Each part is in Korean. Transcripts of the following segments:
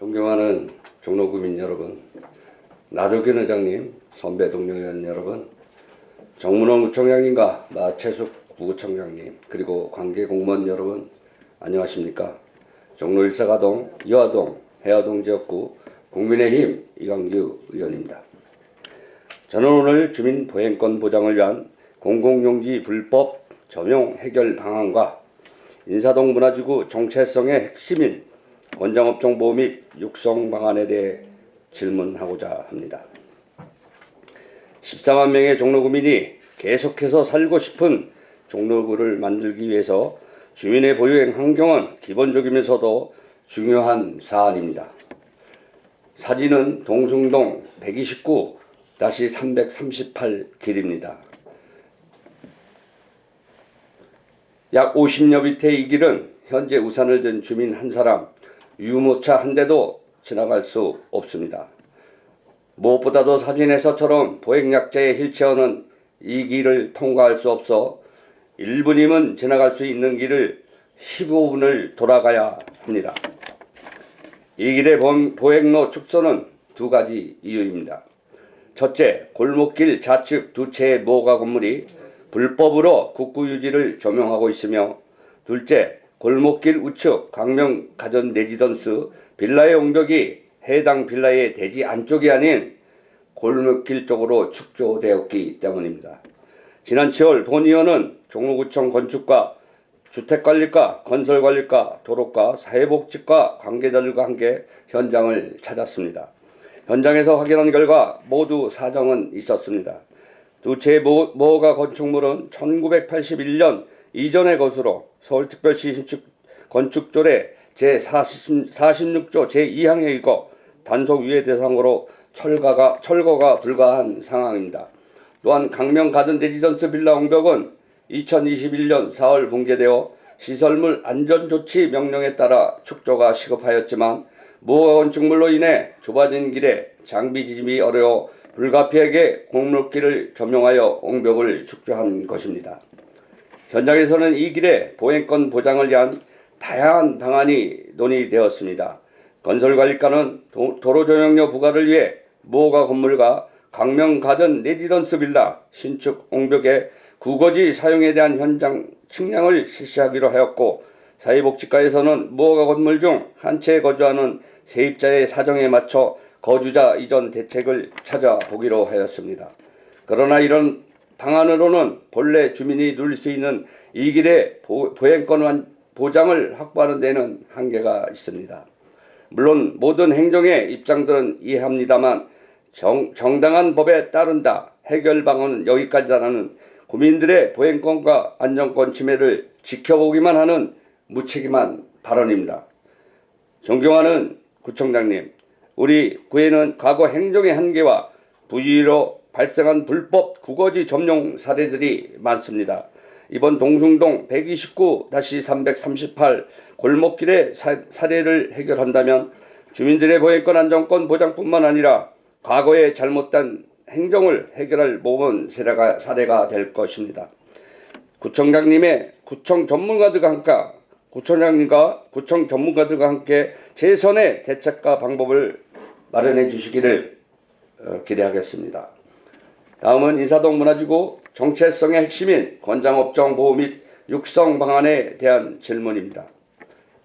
존경하는 종로구민 여러분, 나도균 회장님, 선배 동료 의원 여러분, 정문원 구청장님과 마채숙 부구청장님, 그리고 관계 공무원 여러분, 안녕하십니까? 종로 1사가동, 이화동, 해화동 지역구 국민의힘 이광규 의원입니다. 저는 오늘 주민 보행권 보장을 위한 공공용지 불법 점용 해결 방안과 인사동 문화지구 정체성의 핵심인 권장업종 보호 및 육성 방안에 대해 질문하고자 합니다. 14만 명의 종로구민이 계속해서 살고 싶은 종로구를 만들기 위해서 주민의 보행 환경은 기본적이면서도 중요한 사안입니다. 사진은 동숭동 129-338 길입니다. 약 50여 미터의 이 길은 현재 우산을 든 주민 한 사람, 유모차 한 대도 지나갈 수 없습니다. 무엇보다도 사진에서처럼 보행약자의 휠체어는 이 길을 통과할 수 없어 1분이면 지나갈 수 있는 길을 15분을 돌아가야 합니다. 이 길의 보행로 축소는 두 가지 이유입니다. 첫째, 골목길 좌측 두 채의 모가 건물이 불법으로 국구유지를 조명하고 있으며, 둘째, 골목길 우측 광명 가전 레지던스 빌라의 옹벽이 해당 빌라의 대지 안쪽이 아닌 골목길 쪽으로 축조되었기 때문입니다. 지난 7월 본 의원은 종로구청 건축과 주택관리과, 건설관리과, 도로과, 사회복지과 관계자들과 함께 현장을 찾았습니다. 현장에서 확인한 결과 모두 사정은 있었습니다. 두 채의 모가 건축물은 1981년 이전의 것으로 서울특별시 신축 건축조례 제46조 제2항에 단속 유예 대상으로 철거가 불가한 상황입니다. 또한 강명 가든 레지던스 빌라 옹벽은 2021년 4월 붕괴되어 시설물 안전조치 명령에 따라 축조가 시급하였지만 모가 건축물로 인해 좁아진 길에 장비 지짐이 어려워 불가피하게 골목길을 점용하여 옹벽을 축조한 것입니다. 현장에서는 이 길의 보행권 보장을 위한 다양한 방안이 논의되었습니다. 건설관리과는 도로 조명료 부과를 위해 모가 건물과 강명 가든 레지던스 빌라 신축 옹벽의 구거지 사용에 대한 현장 측량을 실시하기로 하였고, 사회복지과에서는 모가 건물 중 한 채에 거주하는 세입자의 사정에 맞춰 거주자 이전 대책을 찾아보기로 하였습니다. 그러나 이런 방안으로는 본래 주민이 누릴 수 있는 이 길의 보행권 보장을 확보하는 데는 한계가 있습니다. 물론 모든 행정의 입장들은 이해합니다만 정당한 법에 따른다, 해결 방안은 여기까지라는 국민들의 보행권과 안전권 침해를 지켜보기만 하는 무책임한 발언입니다. 존경하는 구청장님, 우리 구에는 과거 행정의 한계와 부주의로 발생한 불법 국어지 점용 사례들이 많습니다. 이번 동숭동 129-338 골목길의 사례를 해결한다면 주민들의 보행권 안전권 보장뿐만 아니라 과거의 잘못된 행정을 해결할 모범 사례가 될 것입니다. 구청장님의 구청장님과 구청 전문가들과 함께 최선의 대책과 방법을 마련해 주시기를 기대하겠습니다. 다음은 인사동 문화지구 정체성의 핵심인 권장업종 보호 및 육성 방안에 대한 질문입니다.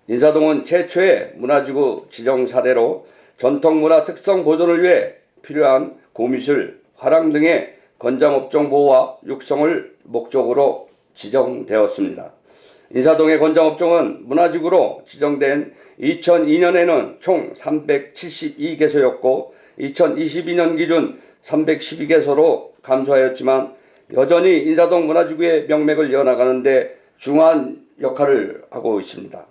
인사동은 최초의 문화지구 지정 사례로 전통문화 특성 보존을 위해 필요한 고미술, 화랑 등의 권장업종 보호와 육성을 목적으로 지정되었습니다. 인사동의 권장업종은 문화지구로 지정된 2002년에는 총 372개소였고 2022년 기준 312개소로 감소하였지만 여전히 인사동 문화지구의 명맥을 이어나가는 데 중요한 역할을 하고 있습니다.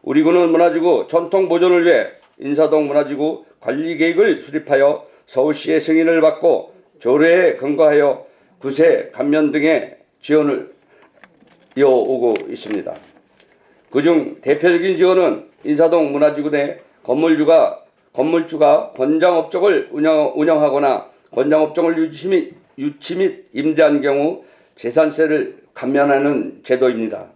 우리 구는 문화지구 전통 보존을 위해 인사동 문화지구 관리계획을 수립하여 서울시의 승인을 받고 조례에 근거하여 구세, 감면 등의 지원을 이어오고 있습니다. 그중 대표적인 지원은 인사동 문화지구 내 건물주가 권장업종을 운영하거나 권장업종을 유치 및 임대한 경우 재산세를 감면하는 제도입니다.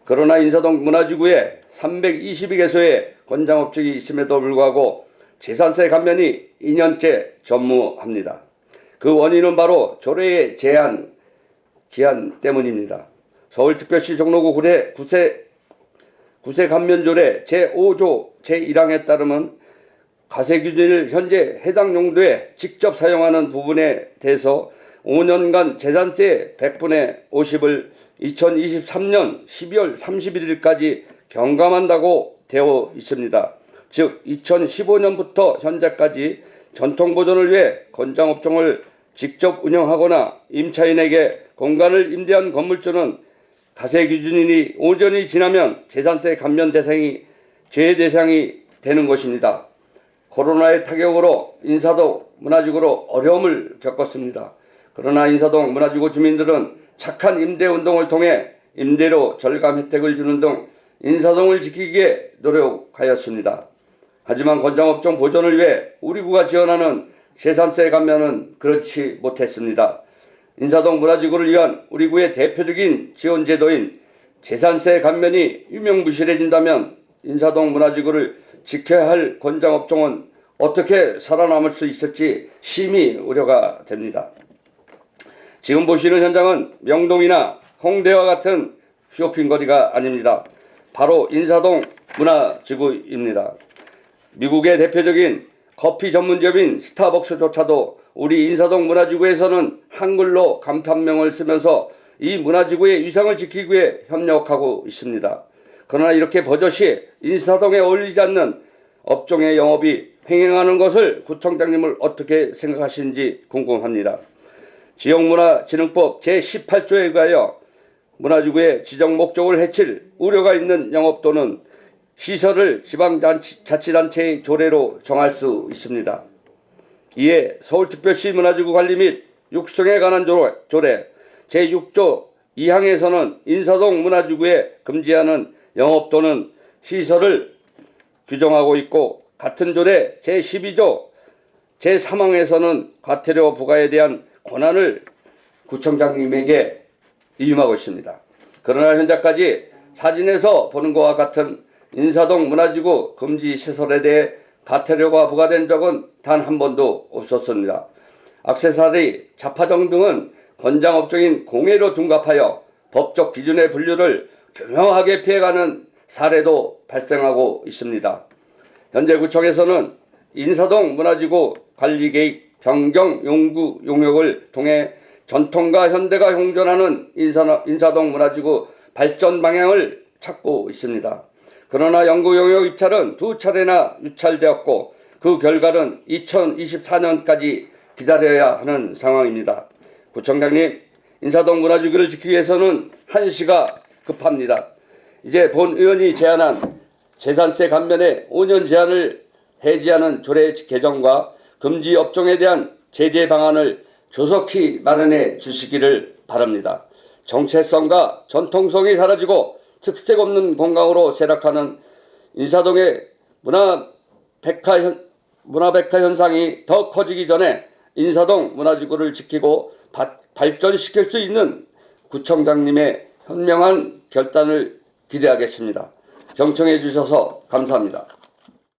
그러나 인사동 문화지구에 322개소의 권장업종이 있음에도 불구하고 재산세 감면이 2년째 전무합니다. 그 원인은 바로 조례의 제한 기한 때문입니다. 서울특별시 종로구 구세 감면조례 제5조 제1항에 따르면 과세기준을 현재 해당 용도에 직접 사용하는 부분에 대해서 5년간 재산세 100분의 50을 2023년 12월 31일까지 경감한다고 되어 있습니다. 즉 2015년부터 현재까지 전통보존을 위해 건장업종을 직접 운영하거나 임차인에게 공간을 임대한 건물주는 과세기준이 5년이 지나면 재산세 감면 대상이 제외 대상이 되는 것입니다. 코로나의 타격으로 인사동 문화지구로 어려움을 겪었습니다. 그러나 인사동 문화지구 주민들은 착한 임대운동을 통해 임대료 절감 혜택을 주는 등 인사동을 지키기에 노력하였습니다. 하지만 건장업종 보존을 위해 우리 구가 지원하는 재산세 감면은 그렇지 못했습니다. 인사동 문화지구를 위한 우리 구의 대표적인 지원 제도인 재산세 감면이 유명무실해진다면 인사동 문화지구를 지켜야 할 건장업종은 어떻게 살아남을 수 있을지 심히 우려가 됩니다. 지금 보시는 현장은 명동이나 홍대와 같은 쇼핑거리가 아닙니다. 바로 인사동 문화지구입니다. 미국의 대표적인 커피 전문점인 스타벅스조차도 우리 인사동 문화지구에서는 한글로 간판명을 쓰면서 이 문화지구의 위상을 지키기 위해 협력하고 있습니다. 그러나 이렇게 버젓이 인사동에 어울리지 않는 업종의 영업이 횡행하는 것을 구청장님을 어떻게 생각하시는지 궁금합니다. 지역문화진흥법 제18조에 의하여 문화지구의 지정 목적을 해칠 우려가 있는 영업 또는 시설을 지방자치단체의 조례로 정할 수 있습니다. 이에 서울특별시 문화지구 관리 및 육성에 관한 조례 제6조 2항에서는 인사동 문화지구에 금지하는 영업 또는 시설을 규정하고 있고 같은 조례 제12조 제3항에서는 과태료 부과에 대한 권한을 구청장님에게 위임하고 있습니다. 그러나 현재까지 사진에서 보는 것과 같은 인사동 문화지구 금지 시설에 대해 과태료가 부과된 적은 단 한 번도 없었습니다. 액세서리, 자파점 등은 건장업종인 공예로 둔갑하여 법적 기준의 분류를 교묘하게 피해가는 사례도 발생하고 있습니다. 현재 구청에서는 인사동 문화지구 관리계획 변경 용구 용역을 통해 전통과 현대가 공존하는 인사동 문화지구 발전 방향을 찾고 있습니다. 그러나 연구 용역 입찰은 2차례나 유찰되었고 그 결과는 2024년까지 기다려야 하는 상황입니다. 구청장님, 인사동 문화지구를 지키기 위해서는 한시가 급합니다. 이제 본 의원이 제안한 재산세 감면의 5년 제한을 해지하는 조례 개정과 금지 업종에 대한 제재 방안을 조속히 마련해 주시기를 바랍니다. 정체성과 전통성이 사라지고 특색 없는 공간으로 쇠락하는 인사동의 문화백화 현상이 더 커지기 전에 인사동 문화지구를 지키고 발전시킬 수 있는 구청장님의 현명한 결단을 기대하겠습니다. 경청해 주셔서 감사합니다.